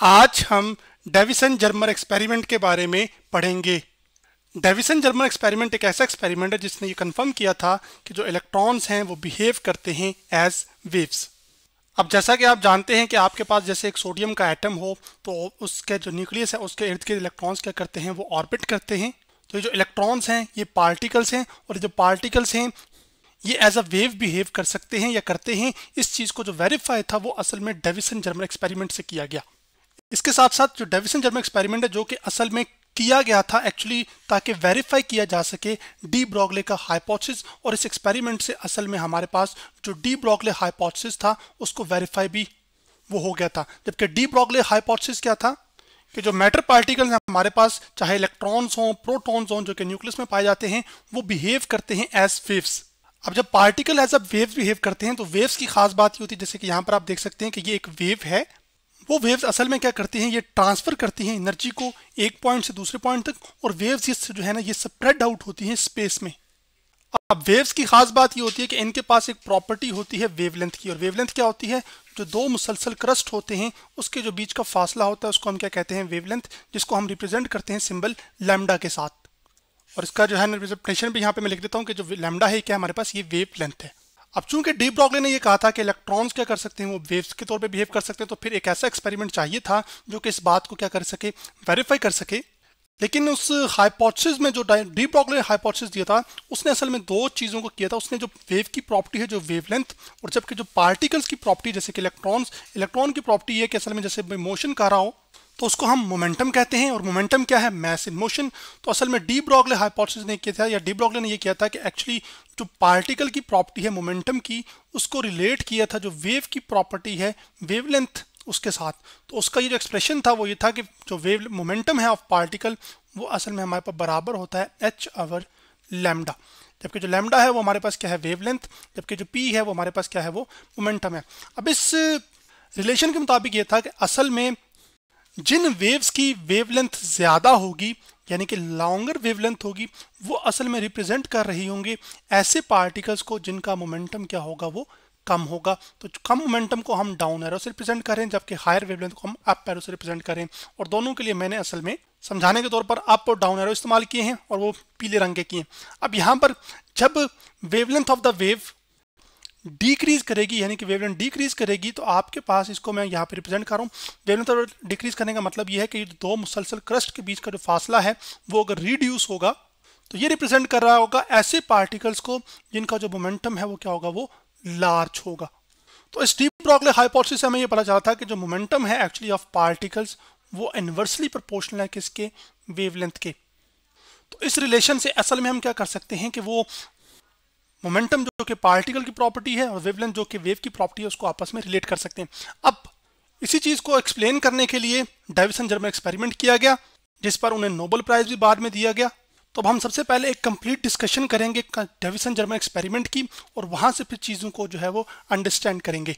आज हम deviation-Germer experiment के बारे में पढ़ेंगे। डेविसन-जर्मर एक्सपेरिमेंट एक ऐसा एक्सपेरिमेंट है जिसने ये कंफर्म किया था कि जो इलेक्ट्रॉन्स हैं वो बिहेव करते हैं एज वेव्स। अब जैसा कि आप जानते हैं कि आपके पास जैसे एक सोडियम का एटम हो तो उसके जो न्यूक्लियस है उसके इर्द गिर्द इलेक्ट्रॉन्स क्या करते हैं, वो ऑर्बिट करते हैं। तो ये जो इलेक्ट्रॉन्स हैं ये पार्टिकल्स हैं और ये जो पार्टिकल्स हैं ये एज अ वेव बिहेव कर सकते हैं या करते हैं। इस चीज़ को जो वेरीफाई था वो असल में डेविसन-जर्मर एक्सपेरिमेंट से किया गया। इसके साथ साथ जो डेविसन-जर्मर एक्सपेरिमेंट है जो कि असल में किया गया था एक्चुअली ताकि वेरीफाई किया जा सके डी ब्रॉगली का हाइपोथेसिस, और इस एक्सपेरिमेंट से असल में हमारे पास जो डी ब्रॉगली हाइपोथेसिस था उसको वेरीफाई भी वो हो गया था। जबकि डी ब्रॉगली हाइपोथेसिस क्या था कि जो मैटर पार्टिकल्स हैं हमारे पास, चाहे इलेक्ट्रॉन्स हों, प्रोटॉन्स हों, जो कि न्यूक्लियस में पाए जाते हैं, वो बिहेव करते हैं एज वेव्स। अब जब particle as a wave behave करते हैं तो वेव्स की खास बात ये होती है, जैसे कि यहाँ पर आप देख सकते हैं कि ये एक वेव है। वो वेव्स असल में क्या करती हैं, ये ट्रांसफर करती हैं एनर्जी को एक पॉइंट से दूसरे पॉइंट तक, और वेव्स ये जो है ना ये स्प्रेड आउट होती हैं स्पेस में। अब वेव्स की खास बात ये होती है कि इनके पास एक प्रॉपर्टी होती है वेवलेंथ की, और वेवलेंथ क्या होती है, जो दो मुसलसल क्रस्ट होते हैं उसके जो बीच का फासला होता है उसको हम क्या कहते हैं, वेवलेंथ, जिसको हम रिप्रेजेंट करते हैं सिंबल लैम्डा के साथ। और इसका जो है रिप्रेजेंटेशन भी यहाँ पे मैं लिख देता हूँ कि जो लैम्डा है क्या हमारे पास ये वेवलेंथ है। अब चूंकि डी ब्रॉगली ने ये कहा था कि इलेक्ट्रॉन्स क्या कर सकते हैं, वो वेव्स के तौर पे बिहेव कर सकते हैं, तो फिर एक ऐसा एक्सपेरिमेंट चाहिए था जो कि इस बात को क्या कर सके, वेरीफाई कर सके। लेकिन उस हाइपोथेसिस में जो डी ब्रॉगली ने हाइपोथेसिस दिया था उसने असल में दो चीज़ों को किया था। उसने जो वेव की प्रॉपर्टी है जो वेवलेंथ, और जबकि जो पार्टिकल्स की प्रॉपर्टी जैसे कि इलेक्ट्रॉन की प्रॉपर्टी ये कि असल में जैसे मोशन कर रहा हो तो उसको हम मोमेंटम कहते हैं, और मोमेंटम क्या है, मैस इन मोशन। तो असल में डी ब्रॉगली हाइपोथेसिस ने किया था, या डी ब्रॉगली ने ये किया था कि एक्चुअली जो पार्टिकल की प्रॉपर्टी है मोमेंटम की, उसको रिलेट किया था जो वेव की प्रॉपर्टी है वेवलेंथ उसके साथ। तो उसका ये जो एक्सप्रेशन था वो ये था कि जो वेव मोमेंटम है ऑफ पार्टिकल वो असल में हमारे पास बराबर होता है h ओवर लैम्डा, जबकि जो लैम्डा है वो हमारे पास क्या है, वेवलेंथ, जबकि जो p है वो हमारे पास क्या है, वो मोमेंटम है। अब इस रिलेशन के मुताबिक ये था कि असल में जिन वेव्स की वेवलेंथ ज्यादा होगी यानी कि लॉन्गर वेवलेंथ होगी, वो असल में रिप्रेजेंट कर रही होंगे ऐसे पार्टिकल्स को जिनका मोमेंटम क्या होगा, वो कम होगा। तो कम मोमेंटम को हम डाउन एरो से रिप्रेजेंट करें, जबकि हायर वेवलेंथ को हम अप एरो से रिप्रेजेंट करें। और दोनों के लिए मैंने असल में समझाने के तौर पर अप और डाउन एरो इस्तेमाल किए हैं, और वो पीले रंग के किए। अब यहाँ पर जब wavelength of the wave decrease करेगी यानी कि वेवलेंथ डिक्रीज करेगी, तो आपके पास, इसको मैं यहाँ पे रिप्रेजेंट कर रहा हूँ, वेवलेंथ डिक्रीज करने का मतलब ये है कि दो मुसलसल क्रस्ट के बीच का जो फासला है वो अगर रिड्यूस होगा तो ये रिप्रेजेंट कर रहा होगा ऐसे पार्टिकल्स को जिनका जो मोमेंटम है वो क्या होगा, वो लार्ज होगा। तो इस डी ब्रॉगली हाइपोथेसिस से हमें ये पता चला था कि जो मोमेंटम है एक्चुअली ऑफ पार्टिकल्स वो इनवर्सली प्रोपोर्शनल है किसके, वेवलेंथ के। तो इस रिलेशन से असल में हम क्या कर सकते हैं कि वो मोमेंटम जो कि पार्टिकल की प्रॉपर्टी है और वेवलेंथ जो कि वेव की प्रॉपर्टी है उसको आपस में रिलेट कर सकते हैं। अब इसी चीज को एक्सप्लेन करने के लिए डेविसन-जर्मर एक्सपेरिमेंट किया गया, जिस पर उन्हें नोबेल प्राइज भी बाद में दिया गया। तो अब हम सबसे पहले एक कंप्लीट डिस्कशन करेंगे डेविसन-जर्मर एक्सपेरिमेंट की, और वहां से फिर चीजों को जो है वो अंडरस्टैंड करेंगे।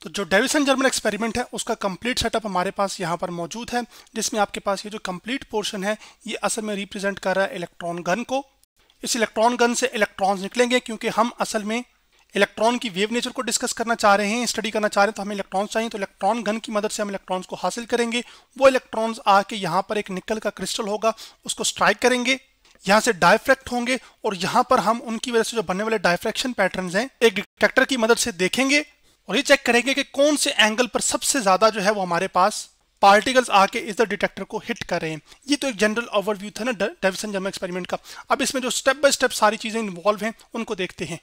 तो जो डेविसन-जर्मर एक्सपेरिमेंट है उसका कंप्लीट सेटअप हमारे पास यहाँ पर मौजूद है, जिसमें आपके पास ये जो कंप्लीट पोर्शन है ये असल में रिप्रेजेंट कर रहा है इलेक्ट्रॉन गन को। इस इलेक्ट्रॉन गन से इलेक्ट्रॉन्स निकलेंगे, क्योंकि हम असल में इलेक्ट्रॉन की वेव नेचर को डिस्कस करना चाह रहे हैं, स्टडी करना चाह रहे हैं, तो हमें इलेक्ट्रॉन्स चाहिए। तो इलेक्ट्रॉन गन की मदद से हम इलेक्ट्रॉन्स को हासिल करेंगे। वो इलेक्ट्रॉन्स आके यहाँ पर एक निकल का क्रिस्टल होगा उसको स्ट्राइक करेंगे, यहाँ से डायफ्रैक्ट होंगे, और यहाँ पर हम उनकी वजह से जो बनने वाले डायफ्रैक्शन पैटर्न्स हैं एक डिटेक्टर की मदद से देखेंगे, और ये चेक करेंगे कि कौन से एंगल पर सबसे ज्यादा जो है वो हमारे पास पार्टिकल्स आके इस डिटेक्टर को हिट कर रहे हैं। ये तो एक जनरल ओवरव्यू था ना डेविसन-जर्मर एक्सपेरिमेंट का। अब इसमें जो स्टेप बाय स्टेप सारी चीजें इन्वॉल्व हैं उनको देखते हैं।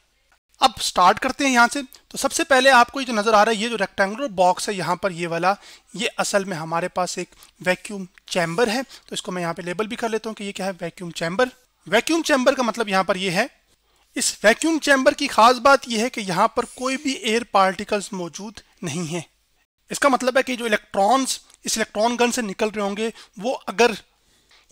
अब स्टार्ट करते हैं यहाँ से। तो सबसे पहले आपको ये जो नजर आ रहा है ये जो रेक्टेंगुलर बॉक्स है यहाँ पर ये वाला, ये असल में हमारे पास एक वैक्यूम चैम्बर है। तो इसको मैं यहाँ पे लेबल भी कर लेता हूँ कि ये क्या है, वैक्यूम चैम्बर। वैक्यूम चैम्बर का मतलब यहाँ पर ये है। इस वैक्यूम चैम्बर की खास बात यह है कि यहाँ पर कोई भी एयर पार्टिकल्स मौजूद नहीं है। इसका मतलब है कि जो इलेक्ट्रॉन्स इस इलेक्ट्रॉन गन से निकल रहे होंगे वो अगर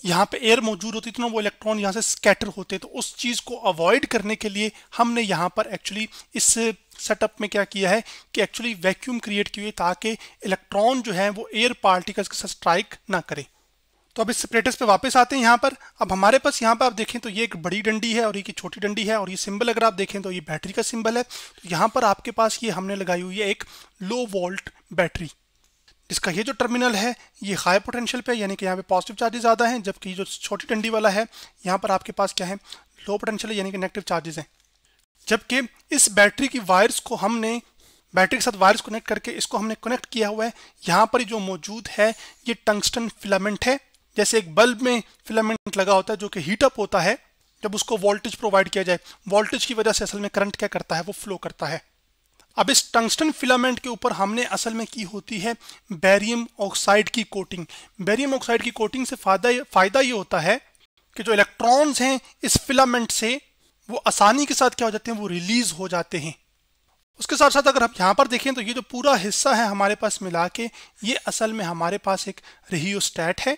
यहाँ पे एयर मौजूद होती तो ना वो इलेक्ट्रॉन यहाँ से स्कैटर होते। तो उस चीज़ को अवॉइड करने के लिए हमने यहाँ पर एक्चुअली इस सेटअप में क्या किया है कि एक्चुअली वैक्यूम क्रिएट की हुई ताकि इलेक्ट्रॉन जो है वो एयर पार्टिकल्स के साथ स्ट्राइक ना करे। तो अब इस सेपरेटर्स पे वापस आते हैं यहाँ पर। अब हमारे पास यहाँ पर आप देखें तो ये एक बड़ी डंडी है और ये की छोटी डंडी है, और ये सिंबल अगर आप देखें तो ये बैटरी का सिंबल है। तो यहाँ पर आपके पास ये हमने लगाई हुई है एक लो वोल्ट बैटरी, इसका ये जो टर्मिनल है ये हाई पोटेंशियल पे, यानी कि यहाँ पे पॉजिटिव चार्जेस ज़्यादा हैं, जबकि ये जो छोटी डंडी वाला है यहाँ पर आपके पास क्या है, लो पोटेंशियल है, यानी कि नेगेटिव चार्जेस हैं। जबकि इस बैटरी की वायर्स को हमने बैटरी के साथ वायर्स कनेक्ट करके इसको हमने कनेक्ट किया हुआ है। यहाँ पर जो मौजूद है ये टंगस्टन फिलामेंट है। जैसे एक बल्ब में फिलामेंट लगा होता है जो कि हीटअप होता है जब उसको वोल्टेज प्रोवाइड किया जाए, वोल्टेज की वजह से असल में करंट क्या करता है, वो फ्लो करता है। अब इस टंगस्टन फिलामेंट के ऊपर हमने असल में की होती है बेरियम ऑक्साइड की कोटिंग। बेरियम ऑक्साइड की कोटिंग से फायदा ये होता है कि जो इलेक्ट्रॉन्स हैं इस फिलामेंट से वो आसानी के साथ क्या हो जाते हैं, वो रिलीज हो जाते हैं। उसके साथ साथ अगर हम यहाँ पर देखें तो ये जो पूरा हिस्सा है हमारे पास मिला के ये असल में हमारे पास एक रियोस्टैट है,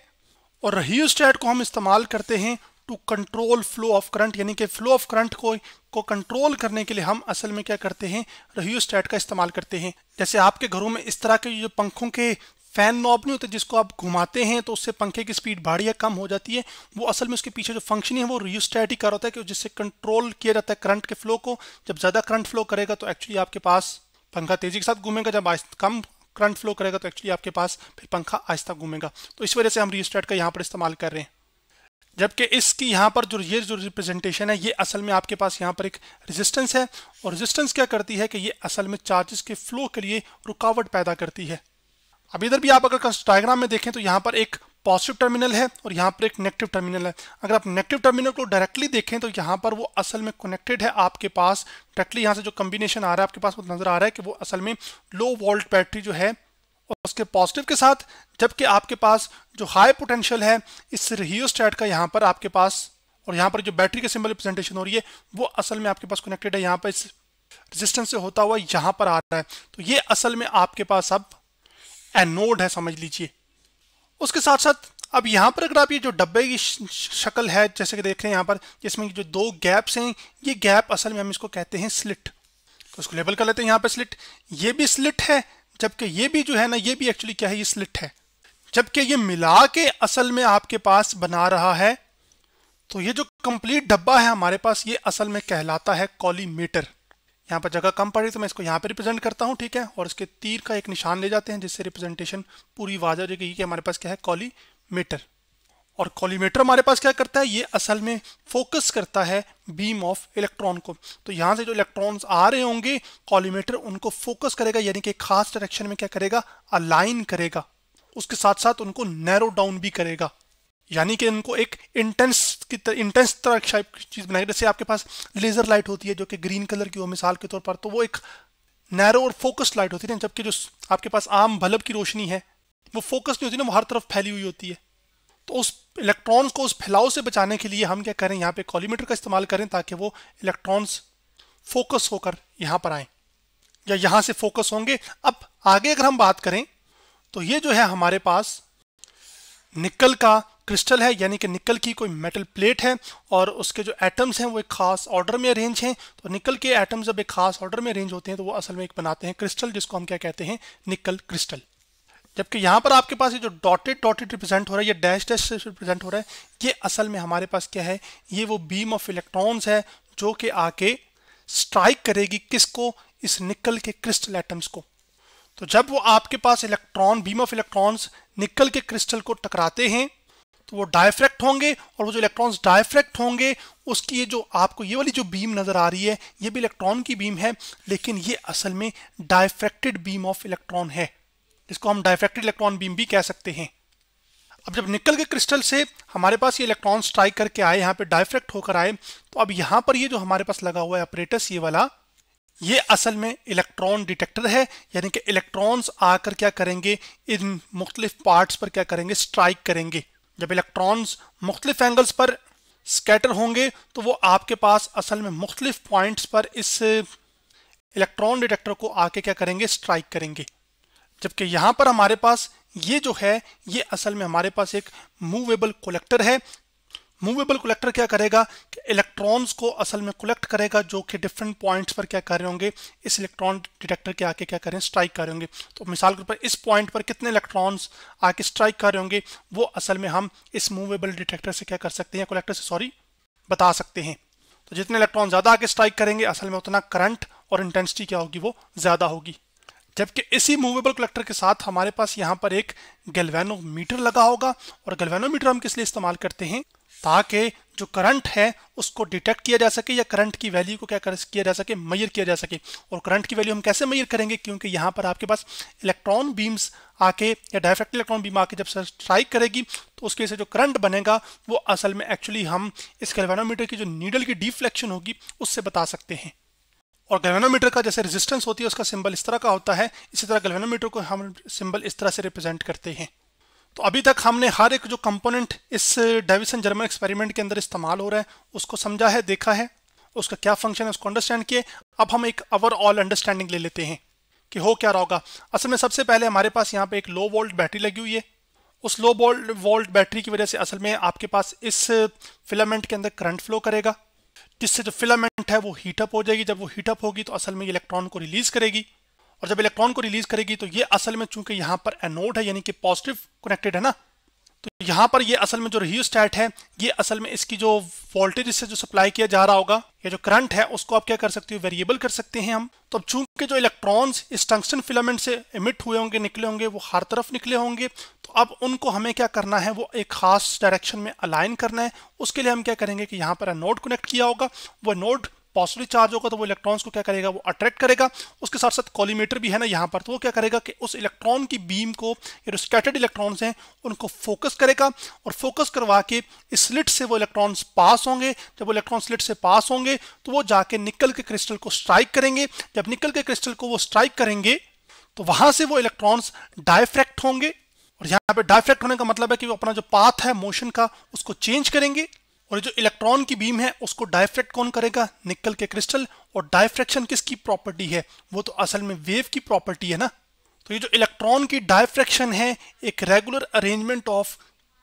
और रियोस्टैट को हम इस्तेमाल करते हैं to control flow of current, यानी कि फ्लो ऑफ करंट को कंट्रोल करने के लिए हम असल में क्या करते हैं, रियोस्टैट का इस्तेमाल करते हैं। जैसे आपके घरों में इस तरह के जो पंखों के फैन नॉब नहीं होते जिसको आप घुमाते हैं तो उससे पंखे की स्पीड बढ़ या कम हो जाती है, वो असल में उसके पीछे जो फंक्शन है वो रियोस्टैट ही कर होता है कि जिससे कंट्रोल किया जाता है करंट के फ्लो को। जब ज़्यादा करंट फ्लो करेगा तो एक्चुअली आपके पास पंखा तेज़ी के साथ घूमेगा, जब कम करंट फ्लो करेगा तो एक्चुअली आपके पास फिर पंखा आहिस्ता घूमेगा। तो इस वजह से हम रियोस्टैट का यहाँ पर इस्तेमाल कर रहे हैं। जबकि इसकी यहाँ पर जो रिप्रेजेंटेशन है ये असल में आपके पास यहाँ पर एक रेजिस्टेंस है, और रेजिस्टेंस क्या करती है कि ये असल में चार्जेस के फ्लो के लिए रुकावट पैदा करती है। अब इधर भी आप अगर डायग्राम में देखें तो यहाँ पर एक पॉजिटिव टर्मिनल है और यहाँ पर एक नेगेटिव टर्मिनल है। अगर आप नेगेटिव टर्मिनल को डायरेक्टली देखें तो यहाँ पर वो असल में कनेक्टेड है आपके पास डायरेक्टली, यहाँ से जो कॉम्बिनेशन आ रहा है आपके पास वो नजर आ रहा है कि वो असल में लो वोल्ट बैटरी जो है और उसके पॉजिटिव के साथ, जबकि आपके पास जो हाई पोटेंशियल है इस रियोस्टैट का यहाँ पर आपके पास, और यहाँ पर जो बैटरी के सिंबल रिप्रेजेंटेशन हो रही है वो असल में आपके पास कनेक्टेड है, यहाँ पर इस रेजिस्टेंस से होता हुआ यहाँ पर आ रहा है। तो ये असल में आपके पास अब एनोड है, समझ लीजिए। उसके साथ साथ अब यहाँ पर अगर आप ये जो डब्बे की शक्ल है जैसे कि देख रहे हैं यहाँ पर, जिसमें जो दो गैप्स हैं, ये गैप असल में हम इसको कहते हैं स्लिट। तो इसको लेबल कर लेते हैं यहाँ पर स्लिट। ये भी स्लिट है, जबकि ये भी जो है ना ये भी एक्चुअली क्या है, ये स्लिट है। जबकि ये मिला के असल में आपके पास बना रहा है, तो ये जो कंप्लीट डब्बा है हमारे पास ये असल में कहलाता है कॉलीमेटर। यहाँ पर जगह कम पड़ी तो मैं इसको यहाँ पे रिप्रेजेंट करता हूँ, ठीक है, और इसके तीर का एक निशान ले जाते हैं जिससे रिप्रेजेंटेशन पूरी वाज़ हो जाएगी कि हमारे पास क्या है, कॉलीमेटर। और कॉलीमेटर हमारे पास क्या करता है, ये असल में फोकस करता है बीम ऑफ इलेक्ट्रॉन को। तो यहाँ से जो इलेक्ट्रॉन्स आ रहे होंगे कॉलीमेटर उनको फोकस करेगा, यानी कि खास डायरेक्शन में क्या करेगा, अलाइन करेगा। उसके साथ साथ उनको नैरो डाउन भी करेगा, यानी कि इनको एक इंटेंस तरह की चीज़ बनाएगा। जैसे आपके पास लेज़र लाइट होती है जो कि ग्रीन कलर की हो मिसाल के तौर पर, तो वो एक नैरो और फोकस्ड लाइट होती है, जबकि जो आपके पास आम बल्ब की रोशनी है वो फोकस नहीं होती ना, वो हर तरफ फैली हुई होती है। तो उस इलेक्ट्रॉन्स को उस फैलाव से बचाने के लिए हम क्या करें, यहाँ पे कॉलीमेटर का इस्तेमाल करें ताकि वो इलेक्ट्रॉन्स फोकस होकर यहाँ पर आए या यहाँ से फोकस होंगे। अब आगे अगर हम बात करें तो ये जो है हमारे पास निकल का क्रिस्टल है, यानी कि निकल की कोई मेटल प्लेट है और उसके जो एटम्स हैं वो एक खास ऑर्डर में अरेंज हैं। तो निकल के एटम्स जब एक खास ऑर्डर में अरेंज होते हैं तो वो असल में एक बनाते हैं क्रिस्टल, जिसको हम क्या कहते हैं, निकल क्रिस्टल। जबकि यहाँ पर आपके पास ये जो डॉटेड रिप्रेजेंट हो रहा है, ये डैश डैश से रिप्रेजेंट हो रहा है, ये असल में हमारे पास क्या है, ये वो बीम ऑफ इलेक्ट्रॉन्स है जो कि आके स्ट्राइक करेगी किसको, इस निकल के क्रिस्टल एटम्स को। तो जब वो आपके पास इलेक्ट्रॉन बीम ऑफ इलेक्ट्रॉन्स निकल के क्रिस्टल को टकराते हैं तो वो डायफ्रैक्ट होंगे, और वो जो इलेक्ट्रॉन्स डायफ्रैक्ट होंगे उसकी ये जो आपको ये वाली जो बीम नजर आ रही है ये भी इलेक्ट्रॉन की बीम है, लेकिन ये असल में डायफ्रैक्टेड बीम ऑफ इलेक्ट्रॉन है, जिसको हम डायफ्रैक्टेड इलेक्ट्रॉन बीम भी कह सकते हैं। अब जब निकल के क्रिस्टल से हमारे पास ये इलेक्ट्रॉन स्ट्राइक करके आए, यहाँ पे डायफ्रैक्ट होकर आए, तो अब यहाँ पर ये जो हमारे पास लगा हुआ है अपरेटस ये वाला, ये असल में इलेक्ट्रॉन डिटेक्टर है, यानी कि इलेक्ट्रॉन्स आकर क्या करेंगे, इन मुख्तलिफ पार्ट्स पर क्या करेंगे, स्ट्राइक करेंगे। जब इलेक्ट्रॉन्स मुख्तलिफ एंगल्स पर स्कैटर होंगे तो वो आपके पास असल में मुख्तलिफ पॉइंट्स पर इस इलेक्ट्रॉन डिटेक्टर को आके क्या करेंगे, स्ट्राइक करेंगे। जबकि यहाँ पर हमारे पास ये जो है ये असल में हमारे पास एक मूवेबल कलेक्टर है। मूवेबल कलेक्टर क्या करेगा कि इलेक्ट्रॉन्स को असल में कलेक्ट करेगा जो कि डिफरेंट पॉइंट्स पर क्या कर रहे होंगे, इस इलेक्ट्रॉन डिटेक्टर के आके क्या करें, स्ट्राइक कर रहे होंगे। तो मिसाल के तौर पर इस पॉइंट पर कितने इलेक्ट्रॉन्स आके स्ट्राइक कर रहे होंगे वो असल में हम इस मूवेबल डिटेक्टर से क्या कर सकते हैं, कलेक्टर से सॉरी बता सकते हैं। तो जितने इलेक्ट्रॉन ज़्यादा आके स्ट्राइक करेंगे असल में उतना करंट और इंटेंसिटी क्या होगी, वो ज़्यादा होगी। जबकि इसी मूवेबल कलेक्टर के साथ हमारे पास यहाँ पर एक गैल्वेनोमीटर लगा होगा। और गैल्वेनोमीटर हम किस लिए इस्तेमाल करते हैं, ताकि जो करंट है उसको डिटेक्ट किया जा सके या करंट की वैल्यू को किया जा सके, मेजर किया जा सके। और करंट की वैल्यू हम कैसे मेजर करेंगे, क्योंकि यहाँ पर आपके पास इलेक्ट्रॉन बीम्स आके या डायफ्रैक्टिव इलेक्ट्रॉन बीम आके जब स्ट्राइक करेगी तो उसके से जो करंट बनेगा वो असल में एक्चुअली हम इस गैल्वेनोमीटर की जो नीडल की डिफ्लेक्शन होगी उससे बता सकते हैं। और गैल्वेनोमीटर का जैसे रेजिस्टेंस होती है उसका सिंबल इस तरह का होता है, इसी तरह गैल्वेनोमीटर को हम सिंबल इस तरह से रिप्रेजेंट करते हैं। तो अभी तक हमने हर एक जो कंपोनेंट इस डेविसन जर्मर एक्सपेरिमेंट के अंदर इस्तेमाल हो रहा है उसको समझा है, देखा है, उसका क्या फंक्शन है उसको अंडरस्टैंड किए। अब हम एक ओवरऑल अंडरस्टैंडिंग ले लेते हैं कि हो क्या रहा होगा। असल में सबसे पहले हमारे पास यहाँ पे एक लो वोल्ट बैटरी लगी हुई है। उस लो वोल्ट बैटरी की वजह से असल में आपके पास इस फिलामेंट के अंदर करंट फ्लो करेगा, जिससे जो फिलामेंट है वो हीटअप हो जाएगी। जब वो हीटअप होगी तो असल में ये इलेक्ट्रॉन को रिलीज करेगी, और जब इलेक्ट्रॉन को रिलीज करेगी तो ये असल में चूंकि यहाँ पर एनोड है यानी कि पॉजिटिव कनेक्टेड है ना, तो यहाँ पर ये असल में जो रियोस्टैट है ये असल में इसकी जो वोल्टेज इससे जो सप्लाई किया जा रहा होगा या जो करंट है उसको आप क्या कर सकते हो, वेरिएबल कर सकते हैं हम। तो अब चूंकि जो इलेक्ट्रॉन्स इस टंगस्टन फिलामेंट से इमिट हुए होंगे, निकले होंगे, वो हर तरफ निकले होंगे, तो अब उनको हमें क्या करना है, वो एक खास डायरेक्शन में अलाइन करना है। उसके लिए हम क्या करेंगे कि यहाँ पर नोड कनेक्ट किया होगा, वो नोड पॉजिटिव चार्ज होगा तो वो इलेक्ट्रॉन्स को क्या करेगा, वो अट्रैक्ट करेगा। उसके साथ साथ कॉलीमेटर भी है ना यहाँ पर, तो वो क्या करेगा कि उस इलेक्ट्रॉन की बीम को या जो स्कैटर्ड इलेक्ट्रॉन्स हैं उनको फोकस करेगा, और फोकस करवा के इस स्लिट से वो इलेक्ट्रॉन्स पास होंगे। जब वो इलेक्ट्रॉन स्लिट से पास होंगे तो वो जाके निकल के क्रिस्टल को स्ट्राइक करेंगे। जब निकल के क्रिस्टल को वो स्ट्राइक करेंगे तो वहां से वो इलेक्ट्रॉन्स डायफ्रैक्ट होंगे, और यहाँ पे डायफ्रैक्ट होने का मतलब है कि वो अपना जो पाथ है मोशन का उसको चेंज करेंगे। और जो इलेक्ट्रॉन की बीम है उसको डायफ्रैक्ट कौन करेगा, निकल के क्रिस्टल। और डायफ्रैक्शन किसकी प्रॉपर्टी है, वो तो असल में वेव की प्रॉपर्टी है ना। तो ये जो इलेक्ट्रॉन की डायफ्रैक्शन है एक regular arrangement of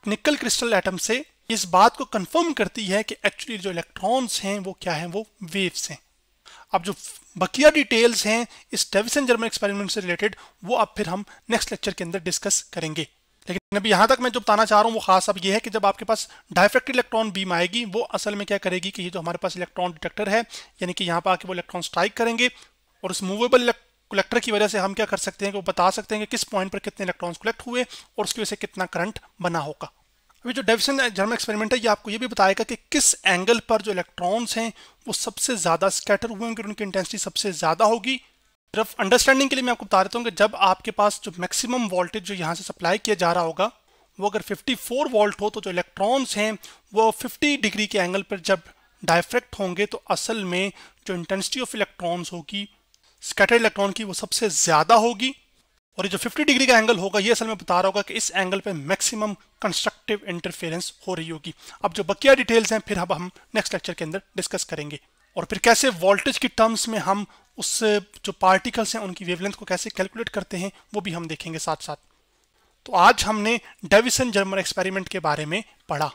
nickel crystal atom से इस बात को कंफर्म करती है कि एक्चुअली जो इलेक्ट्रॉन्स हैं वो क्या हैं, वो वेव्स हैं। अब जो बकिया डिटेल्स हैं इस डेविसन जर्मर एक्सपेरिमेंट से रिलेटेड वो अब फिर हम नेक्स्ट लेक्चर के अंदर डिस्कस करेंगे। लेकिन अभी यहाँ तक मैं जो बताना चाह रहा हूँ वो खास अब ये है कि जब आपके पास डायफ्रैक्टेड इलेक्ट्रॉन बीम आएगी वो असल में क्या करेगी कि ये जो हमारे पास इलेक्ट्रॉन डिटेक्टर है यानी कि यहाँ पर आके वो इलेक्ट्रॉन स्ट्राइक करेंगे, और उस मूवेबल कलेक्टर की वजह से हम क्या कर सकते हैं कि वो बता सकते हैं कि किस पॉइंट पर कितने इलेक्ट्रॉन्स कलेक्ट हुए और उसकी वजह से कितना करंट बना होगा। अभी जो डेविसन जर्मर एक्सपेरिमेंट है ये आपको ये भी बताएगा कि किस एंगल पर जो इलेक्ट्रॉन्स हैं वो सबसे ज़्यादा स्कैटर हुए होंगे, उनकी इंटेंसिटी सबसे ज़्यादा होगी। सिर्फ अंडरस्टैंडिंग के लिए मैं आपको बता देता हूँ कि जब आपके पास जो मैक्सिमम वोल्टेज जो यहाँ से सप्लाई किया जा रहा होगा वो अगर 54 वोल्ट हो तो जो इलेक्ट्रॉन्स हैं वो 50 डिग्री के एंगल पर जब डायफ्रैक्ट होंगे तो असल में जो इंटेंसिटी ऑफ इलेक्ट्रॉन्स होगी स्कैटर्ड इलेक्ट्रॉन की वो सबसे ज़्यादा होगी। और ये जो 50 डिग्री का एंगल होगा ये असल में बता रहा होगा कि इस एंगल पे मैक्सिमम कंस्ट्रक्टिव इंटरफेरेंस हो रही होगी। अब जो बकिया डिटेल्स हैं फिर अब हम नेक्स्ट लेक्चर के अंदर डिस्कस करेंगे, और फिर कैसे वोल्टेज की टर्म्स में हम उस जो पार्टिकल्स हैं उनकी वेवलेंथ को कैसे कैलकुलेट करते हैं वो भी हम देखेंगे साथ साथ। तो आज हमने डेविसन जर्मर एक्सपेरिमेंट के बारे में पढ़ा।